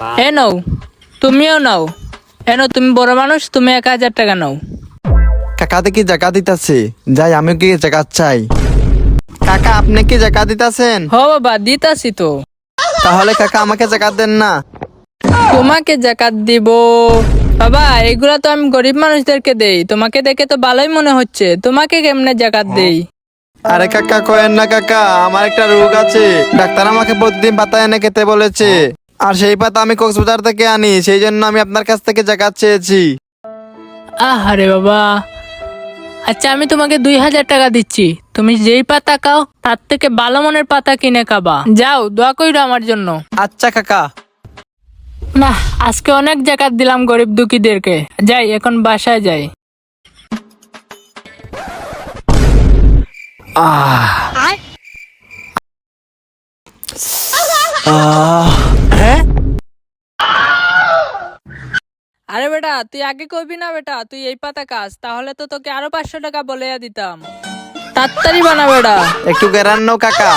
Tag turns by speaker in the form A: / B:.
A: এ নাও, তুমিও নাও। তুমি বড় মানুষ, তুমি 1000 টাকা নাও।
B: কাকা দেখি জায়গা দিতেছে, যাই আমিও কি জায়গা চাই। কাকা আপনি কি জায়গা দিতেছেন?
A: হ বাবা, দিতাছি তো।
B: তাহলে কাকা আমাকে জায়গা দেন না।
A: তোমাকে জাকাত দিব? বাবা, এগুলা তো আমি গরিব মানুষদেরকে দেই। তোমাকে দেখে তো ভালোই মনে হচ্ছে, তোমাকে কেমনে জাকাত দেই?
B: আরে কাকা কয়েন না কাকা, আমার একটা রোগ আছে। ডাক্তার আমাকে প্রতিদিন পাতা এনে খেতে বলেছে, আর সেই পাতা আমি কক্সবাজার থেকে আনি। সেই জন্য আমি আপনার কাছ থেকে জায়গা চেয়েছি।
A: আরে বাবা, আচ্ছা আমি তোমাকে 2000 টাকা দিচ্ছি। তুমি যেই পাতা খাও তার থেকে ভালো মনের পাতা কিনে খাবা। যাও, দোয়া কইরো আমার জন্য।
B: আচ্ছা কাকা।
A: না, আজকে অনেক জাকাত দিলাম গরিব দুঃখীদেরকে। যাই, এখন বাসায় যাই।
B: হ্যাঁ,
A: আরে বেটা, তুই আগে কইবি না বেটা তুই এই পাতা খাস? তাহলে তো তোকে আরো 500 টাকা বলে দিতাম। তাড়াতাড়ি বানা বেটা।
B: একটু গেরান নাও কাকা।